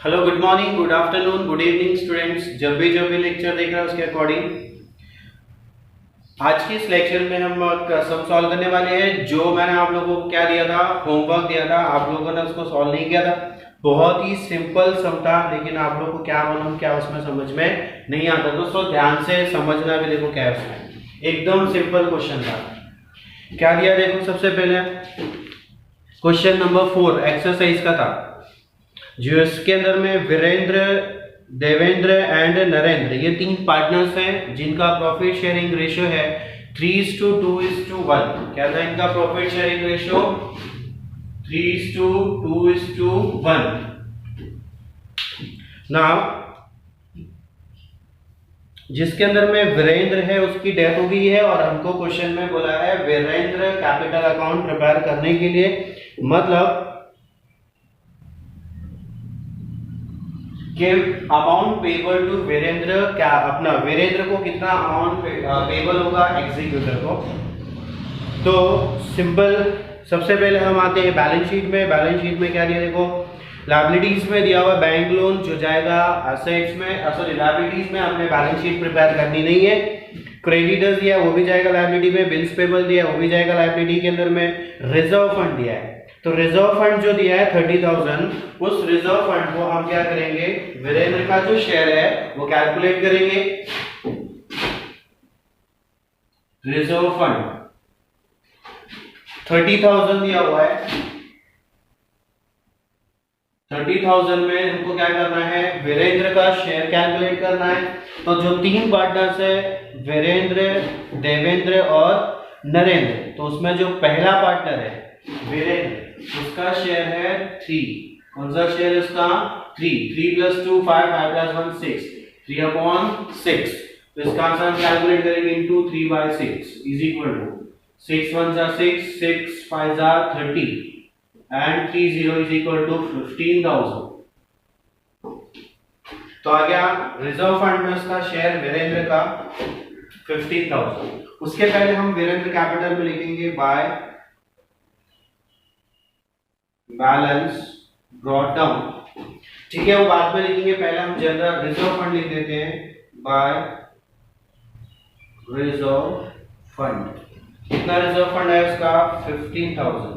Hello, good morning, good afternoon, good evening students. जब भी lecture देख रहे हैं उसके अकॉर्डिंग आज की इस लेक्चर में हम सम सॉल्व करने वाले हैं। जो मैंने आप लोगों को क्या दिया था, होमवर्क दिया था, आप लोगों ने उसको सॉल्व नहीं किया था। बहुत ही सिंपल सम था, लेकिन आप लोगों को क्या मालूम क्या उसमें समझ में नहीं आता। दोस्तों ध्यान से समझना भी, देखो क्या है उसमें, एकदम सिंपल क्वेश्चन था। क्या दिया देखो, सबसे पहले क्वेश्चन नंबर 4 एक्सरसाइज का था, जो इसके अंदर में वीरेंद्र, देवेंद्र एंड नरेंद्र, ये तीन पार्टनर्स हैं जिनका प्रॉफिट शेयरिंग रेशियो है 3:2:1। क्या था इनका प्रॉफिट शेयरिंग रेशियो? 3:2:1। नाउ जिसके अंदर में वीरेंद्र है उसकी डेथ हो गई है और हमको क्वेश्चन में बोला है वीरेंद्र कैपिटल अकाउंट प्रिपेयर करने के लिए, मतलब कि अमाउंट पेबल टू वीरेंद्र, क्या अपना वीरेंद्र को कितना अमाउंट पेबल होगा एग्जीक्यूटर को। तो सिंपल, सबसे पहले हम आते हैं बैलेंस शीट में। बैलेंस शीट में क्या दिया देखो, लायबिलिटीज में दिया हुआ बैंक लोन जो जाएगा एसेट्स में, सॉरी लायबिलिटीज में हमने बैलेंस शीट प्रिपेयर करनी नहीं है। क्रेडिटर्स दिया वो भी जाएगा लायबिलिटी में, बिल्स पेबल दिया वो भी जाएगा लायबिलिटी के अंदर में। रिजर्व फंड दिया है, तो रिजर्व फंड जो दिया है 30,000, उस रिजर्व फंड को हम क्या करेंगे, वीरेंद्र का जो शेयर है वो कैलकुलेट करेंगे। रिजर्व फंड 30,000 दिया हुआ है, 30,000 में हमको क्या करना है, वीरेंद्र का शेयर कैलकुलेट करना है। तो जो तीन पार्टनर्स है वीरेंद्र, देवेंद्र और नरेंद्र, तो उसमें जो पहला पार्टनर है वीरेंद्र, उसका शेयर है 3। कौन सा शेयर है उसका? 3 + 2 5, 5 + 1 6, 3/6। तो इसका आंसर हम कैलकुलेट करेंगे इनटू 3/6 इज इक्वल टू 6 1 जा 6, 6 5 जा 30 एंड 30 इज इक्वल टू 15,000। तो आ गया रिजर्व फंड में उसका शेयर वीरेंद्र का 15,000। उसके पहले हम वीरेंद्र कैपिटल में लिखेंगे बाय बैलेंस ब्रॉट डाउन, ठीक है, वो बाद में लिखेंगे। पहले हम जनरल रिजर्व फंड लिख देते हैं बाय रिजर्व फंड। कितना रिजर्व फंड है उसका? 15,000।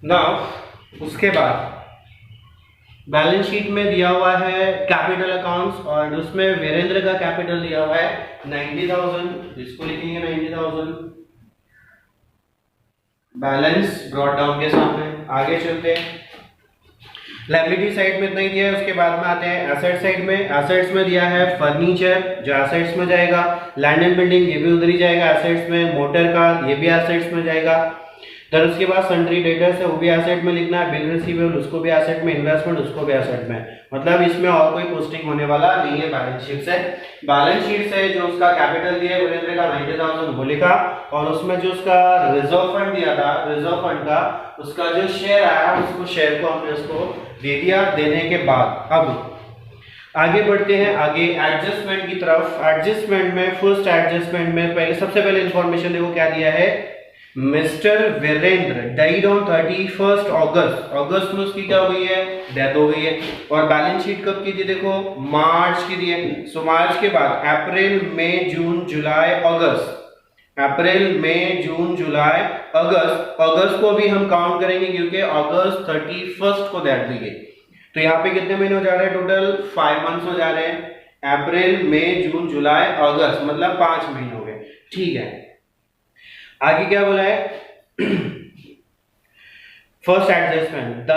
नाउ उसके बाद बैलेंस शीट में दिया हुआ है कैपिटल अकाउंट्स और उसमें वीरेंद्र का कैपिटल दिया हुआ है 90,000, इसको लिखेंगे 90,000 बैलेंस ब्रॉट डाउन के सामने। आगे चलते हैं, लायबिलिटी साइड में इतना ही दिया है। उसके बाद में आते हैं एसेट साइड में। एसेट्स में दिया है फर्नीचर जो एसेट्स में जाएगा, लैंड एंड बिल्डिंग ये भी उधर ही जाएगा एसेट्स में, मोटर कार ये भी एसेट्स में जाएगा। फिर उसके बाद सन्ड्री डेटर्स है वो भी एसेट में लिखना है, बिल रिसीवेबल उसको भी एसेट में, इन्वेस्टमेंट उसको भी एसेट में। मतलब इसमें और कोई पोस्टिंग होने वाला नहीं है बैलेंस शीट से। बैलेंस शीट से जो उसका कैपिटल दिया है वीरेंद्र का 90,000 वो लिखा, और उसमें जो उसका रिजर्व फंड दिया था, रिजर्व फंड का उसका जो शेयर आया उसको, शेयर को हमने उसको दे दिया। देने के बाद अब आगे बढ़ते हैं, आगे एडजस्टमेंट की तरफ। एडजस्टमेंट में फर्स्ट एडजस्टमेंट में पहले सबसे पहले इंफॉर्मेशन देखो क्या दिया है, मिस्टर वीरेंद्र डाइड ऑन 31 अगस्त। अगस्त में उसकी क्या हो गई है, डेथ हो गई है। और बैलेंस शीट कब की थी देखो, मार्च की दी है। सो मार्च के बाद अप्रैल मई जून जुलाई अगस्त, अप्रैल मई जून जुलाई अगस्त, अगस्त को भी हम काउंट करेंगे क्योंकि अगस्त 31 को डेथ हुई है। तो यहाँ पे कितने महीने हो जा रहे हैं, टोटल 5 मंथ्स हो जा रहे हैं। अप्रैल मई जून जुलाई अगस्त मतलब 5 महीने हो गए, ठीक है। आगे क्या बोला है, first adjustment, the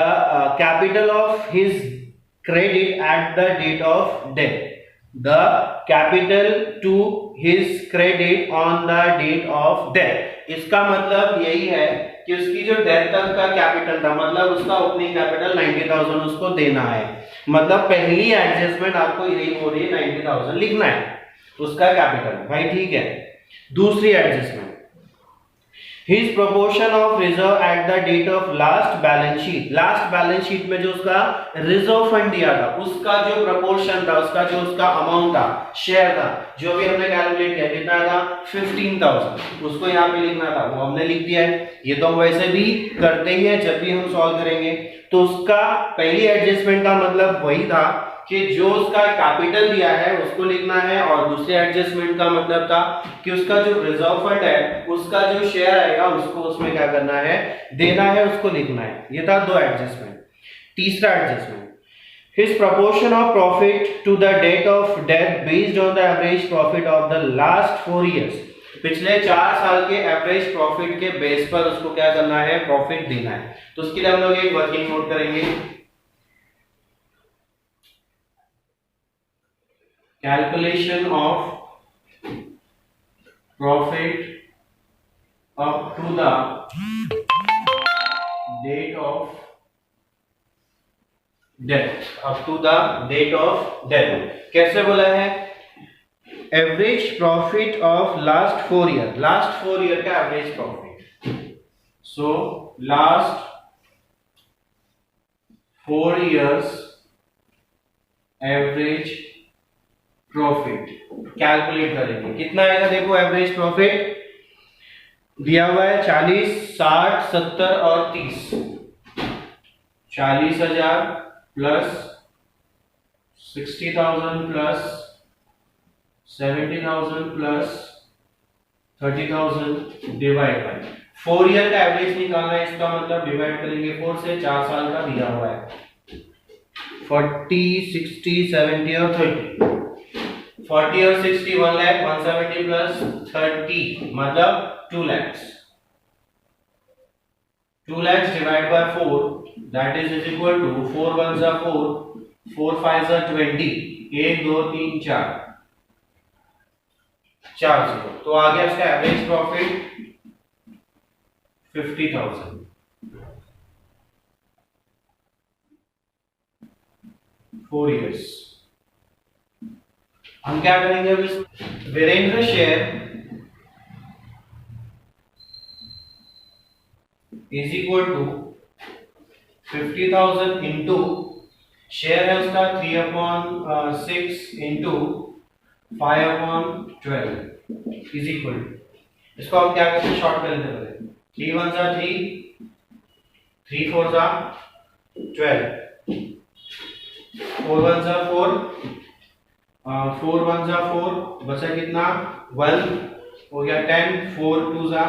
capital of his credit at the date of death, the capital to his credit on the date of death. इसका मतलब यही है कि उसकी जो डेथ तक का कैपिटल था, मतलब उसका ओपनिंग कैपिटल 90,000 उसको देना है। मतलब पहली एडजस्टमेंट आपको यही हो रही है, 90,000 लिखना है उसका कैपिटल, भाई ठीक है। दूसरी adjustment, his proportion of reserve at the date of last balance sheet, last balance sheet में जो उसका रिजर्व फंड दिया था उसका जो प्रोपोर्शन था, उसका जो उसका अमाउंट था, शेयर था, जो भी हमने कैलकुलेट किया कितना था 15,000, उसको यहाँ पे लिखना था, वो हमने लिख दिया है। ये तो हम वैसे भी करते ही है जब भी हम सॉल्व करेंगे। तो उसका पहली एडजस्टमेंट का मतलब वही था कि जो उसका कैपिटल दिया है उसको लिखना है, और दूसरे एडजस्टमेंट का मतलब था कि उसका जो रिजर्व फंड है उसका जो शेयर आएगा उसको उसमें क्या करना है, देना है, उसको लिखना है। ये था दो एडजस्टमेंट। तीसरा adjustment, his proportion of profit to the date of death based on the average profit of the last 4 years, पिछले 4 साल के एवरेज प्रॉफिट के बेस पर उसको क्या करना है, प्रॉफिट देना है। तो उसके लिए हम लोग एक वर्किंग नोट करेंगे, calculation of profit up to the date of death, up to the date of death. कैसे बोला है, average profit of last 4 year, last 4 year का average profit. So last 4 years average profit calculate करेंगे, कितना आएगा। देखो average profit दिया हुआ है 40, 60, 70 और 30। 40,000 plus 60,000 plus 70,000 plus 30,000 divide by 4 year का एवरेज निकालना है, इसका मतलब डिवाइड करेंगे 4 से, 4 साल का दिया हुआ है 40, 60, 70 और 30। 40 और 60 1 लाख, 170 प्लस 30 मतलब 2 lakhs। 2 lakhs divide by 4 that is equal to 4 1 जा 4, 4 5 जा 20, 1 2 3 4 4 0। तो आ गया इसका एवरेज प्रॉफिट 50,000। 4 इयर्स। हम क्या करेंगे अब, Virendra share is equal to 50,000 into share है उसका 3/6 इंटू 5/12 इज इक्वल टू, इसको हम क्या करते हैं, शॉर्ट कर लेते हैं। 3 1 जा 3, 3 4 जा 12, 4 1 जा 4, 4 1 जा 4, बचा कितना 1 हो गया 10, 4 2 जा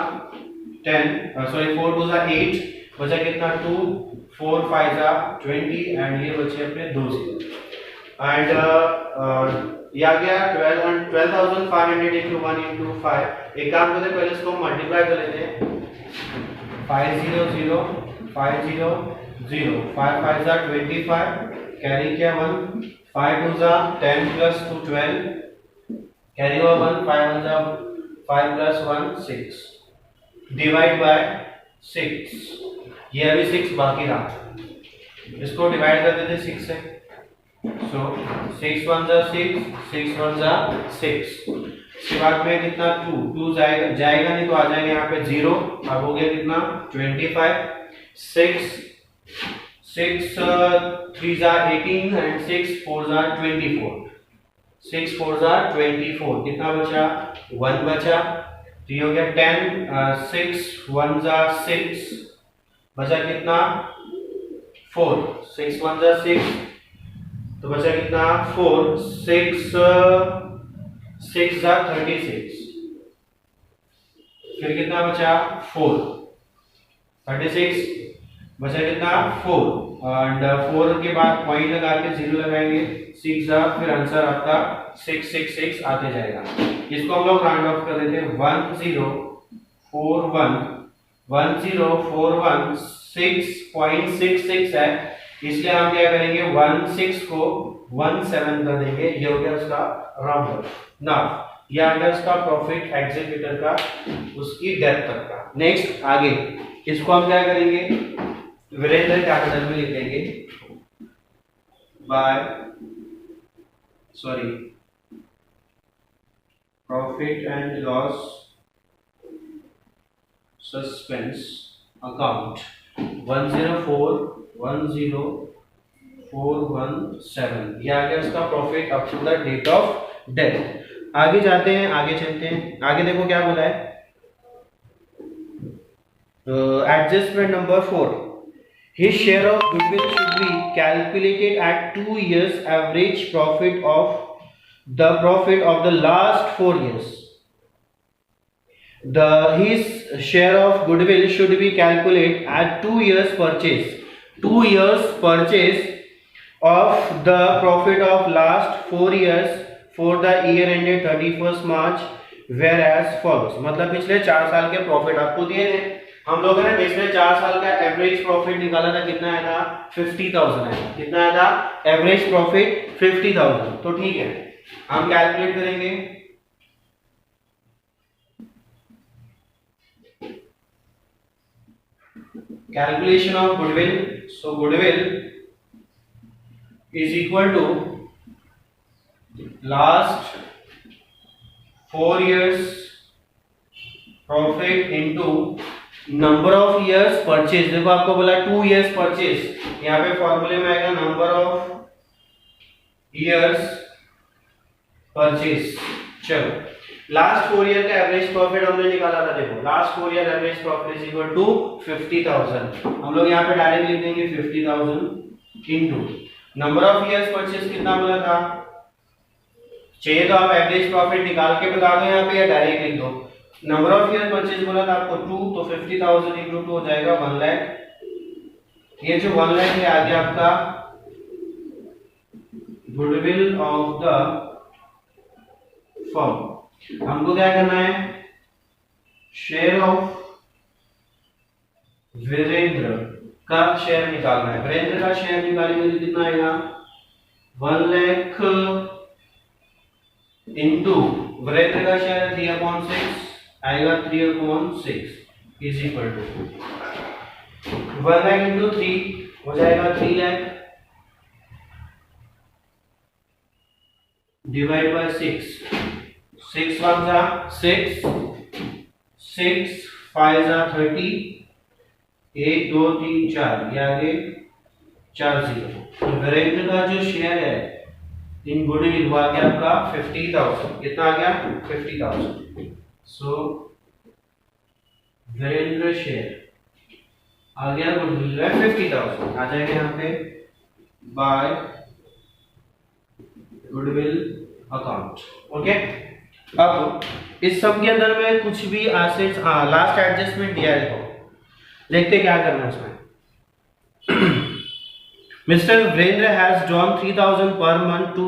10, सॉरी 4 2 जा 8, बचा कितना 2, 4 5 जा 20 एंड ये बचे अपने 2 0। एंड ये आ गया 12,500 into 1 into 5। एक काम करते हैं, पहले इसको मल्टीप्लाई कर लेते हैं। 5 0 0 5 0 0, 5 5 जा 25, कैरी किया 1, 5 2 जा 10 प्लस 2 12, कैरी हुआ 1, 5 1 जा 5 प्लस 1 6, डिवाइड बाय 6। ये अभी 6 बाकी रहा, इसको डिवाइड कर देते 6 से। सो 6 1 जा 6, 6 1 जा 6। इसके बाद में कितना 2 2 जाएगा नहीं तो आ जाएगा यहाँ पे 0। अब हो गया कितना 25, 6 6 3 जा 18 एंड 6 4 जा 24, 6 4 जा 24, कितना बचा 1 बचा। तो ये हो गया 10, 6 1 जा 6, बचा कितना 4, 6 1 जा 6, तो बचा कितना 4, 6 6 जा 36, फिर कितना बचा 4, 36 बचा कितना 4 एंड 4 के बाद पॉइंट लगा के 0 लगाएंगे, 6 जा, फिर आंसर आपका 6 6 6 आते जाएगा। इसको हम लोग राउंड ऑफ कर देते हैं 1 0 4 1 1 0 4 1 6.66 है, इसलिए हम क्या करेंगे 16 को 17 कर देंगे। ये हो गया उसका राउंड ऑफ। नाउ ये आ गया उसका प्रॉफिट एग्जीक्यूटर का उसकी डेथ तक का। नेक्स्ट आगे इसको हम क्या करेंगे, वीरेंद्र कैपिटल में लिख देंगे profit and loss suspense account 10417, ये आ गया उसका profit up to the date of death. आगे जाते हैं, आगे चलते हैं। आगे देखो क्या बोला है, adjustment number 4, his share of goodwill should be calculated at 2 years average profit of the last 4 years. His share of goodwill should be calculated at 2 years purchase of the profit of last 4 years for the year ended 31st March, whereas follows। मतलब पिछले 4 साल के profit आपको दिए हैं, हम लोगों ने पिछले 4 साल का एवरेज प्रॉफिट निकाला था, कितना आया था 50,000 आया। कितना आया था एवरेज प्रॉफिट 50,000। तो ठीक है, हम कैलकुलेट करेंगे। Calculation of goodwill, so goodwill is equal to last 4 years profit into number of years purchase. देखो आपको बोला 2 years परचेज, यहाँ पे फॉर्मूले में आएगा नंबर ऑफ ईयर्स परचेज। चलो, लास्ट 4 year का एवरेज प्रॉफिट हमने निकाला था। देखो last 4 year average profit is equal to 50,000। हम लोग यहाँ पे डायरेक्ट लिख देंगे 50,000 into number of years purchase कितना बोला था। चाहिए तो आप एवरेज प्रॉफिट निकाल के बता दो यहाँ पे, या डायरेक्ट लिख दो। नंबर ऑफ ईयर परचेज बोला था आपको 2, तो 50,000 इंटू 2 हो जाएगा 1 लाख। ये जो 1 लाख है आ गया आपका गुडविल ऑफ द फर्म। हमको क्या करना है, शेयर ऑफ वीरेंद्र का शेयर निकालना है। वीरेंद्र का शेयर निकालेंगे तो कितना आएगा 1 लाख इंटू वीरेंद्र का शेयर 3/6 आएगा 3/6 is equal to 1 lakh into 3 हो जाएगा 3 लाख डिवाइड बाय 6, 6 1 जा 6, 6 5 जा 30, 1 2 3 4, ये आगे 4 0। तो वीरेंद्र का जो शेयर है इन गुडविल वो आ गया आपका 50,000। कितना आ गया 50,000। सो वीरेंद्र शेयर आ गया गुडविल है 50,000, आ जाएगा यहाँ पे बाय गुडविल अकाउंट। ओके, अब इस सब के अंदर में कुछ भी एसेट्स, लास्ट एडजस्टमेंट दिया है, देखते क्या करना है इसमें। Mr. Virendra has drawn 3,000 per month to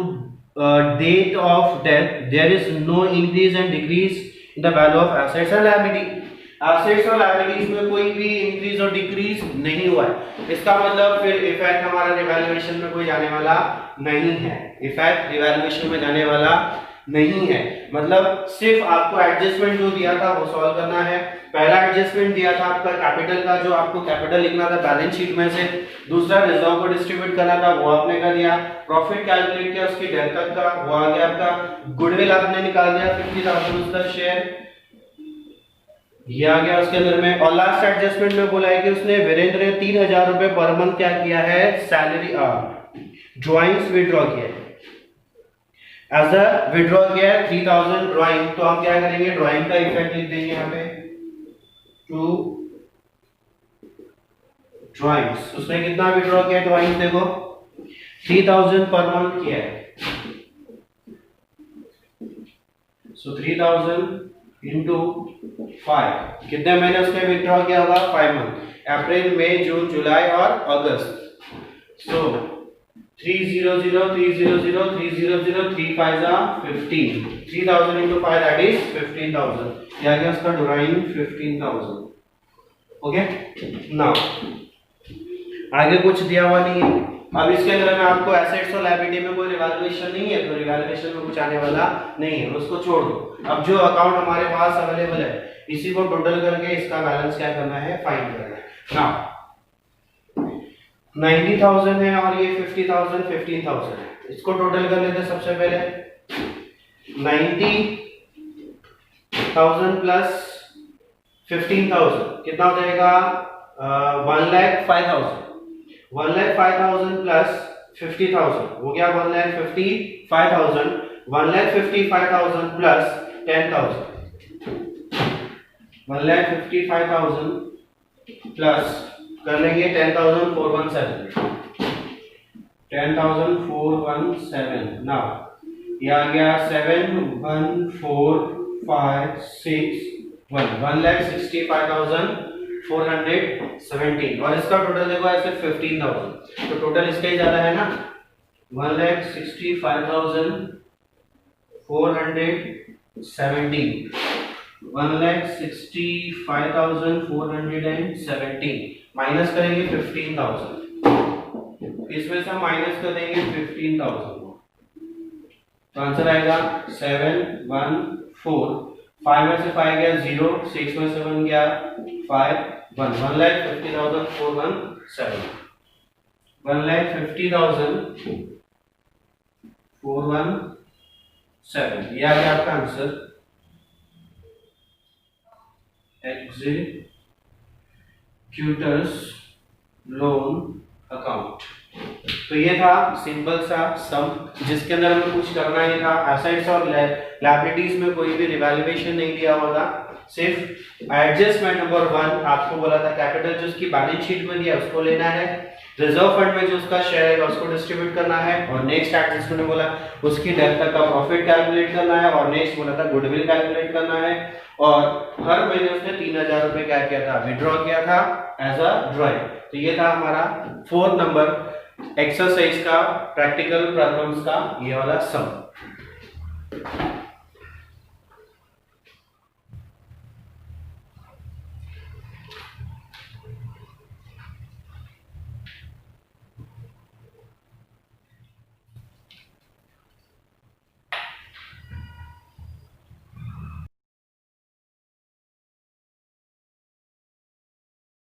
date of death. There is no increase and decrease in the value of assets and liability. Assets और liabilities में कोई भी increase और decrease नहीं हुआ है। इसका मतलब फिर इफेक्ट हमारा रिवैल्यूएशन में कोई जाने वाला नहीं है। इफेक्ट रिवैल्यूएशन में जाने वाला नहीं है, मतलब सिर्फ आपको एडजस्टमेंट जो दिया था वो सॉल्व करना है। पहला एडजस्टमेंट दिया था आपका कैपिटल का, जो आपको कैपिटल लिखना था बैलेंस शीट में से। दूसरा रिजर्व को डिस्ट्रीब्यूट करना था, वो आपने कर दिया। प्रॉफिट कैलकुलेट किया उसकी डेट तक का, वो आ गया आपका। गुडविल आपने निकाल दिया 50,000 उसका शेयर, ये आ गया उसके अंदर में। और लास्ट एडजस्टमेंट में बोला है कि उसने वीरेंद्र ने 3,000 रुपए पर मंथ क्या किया है, सैलरी ड्रॉइंग्स विड्रॉ किया है, एज अ विड्रॉ किया है 3,000 ड्रॉइंग। तो हम क्या करेंगे, ड्रॉइंग का इफेक्ट लिख देंगे यहाँ पे टू ड्रॉइंग्स। उसने कितना विड्रॉ किया ड्रॉइंग, देखो 3,000 पर मंथ किया है। सो 3,000 इंटू 5, कितने महीने उसने विड्रॉ किया होगा, 5 मंथ, अप्रैल मई जून जुलाई और अगस्त। सो 300 300 300 3 5 15, 3,000 into 5 that is 15,000। ये आ गया उसका ड्राइंग 15,000। ओके, नाउ आगे कुछ दिया हुआ नहीं है। अब इसके अंदर में आपको एसेट्स और लायबिलिटी में कोई रिवैल्यूएशन नहीं है, तो रिवैल्यूएशन में कुछ आने वाला नहीं है, उसको छोड़ दो। अब जो अकाउंट हमारे पास अवेलेबल है इसी को टोटल करके इसका बैलेंस क्या करना है, फाइंड करना है। नाउ 90,000 है और ये 50,000 15,000 है, इसको टोटल कर लेते हैं। सबसे पहले 90,000 प्लस 15,000 कितना हो जाएगा 1,05,000 1,05,000 प्लस 50,000 हो गया 1,55,000 1,55,000 प्लस 10,000 1,55,000 प्लस कर लेंगे 10,417 नाउ ये आ गया 7,1,4,5,6,1 1,65,417 और इसका टोटल देखो ऐसे 15,000 तो टोटल इसका ही ज्यादा है ना 1,65,417 1,65,417 माइनस करेंगे 15,000 इसमें से माइनस कर देंगे 15,000 तो आंसर आएगा 714 5 में से 5 गया 0 6 में से 1 गया 5 1 1,50,417 1,50,417 ये आ गया आपका आंसर एग्जीक्यूटर्स लोन अकाउंट। तो ये था सिंपल सा सम जिसके अंदर हमें कुछ करना ही था। एसेट्स और लायबिलिटीज में कोई भी रिवैल्यूएशन नहीं दिया हुआ था, सिर्फ एडजस्टमेंट नंबर 1 आपको बोला था कैपिटल जो उसकी बैलेंस शीट में दिया उसको लेना है, रिजर्व फंड में जो उसका शेयर है उसको डिस्ट्रीब्यूट करना है और नेक्स्ट एडजस्टमेंट में बोला उसकी डेट तक का प्रॉफिट कैलकुलेट करना है और नेक्स्ट बोला था गुडविल कैलकुलेट करना है और हर महीने उसने 3,000 रुपए क्या किया था विड्रॉ किया था एज अ ड्राइंग। तो ये था हमारा 4 नंबर एक्सरसाइज का प्रैक्टिकल प्रॉब्लम्स का ये वाला सम।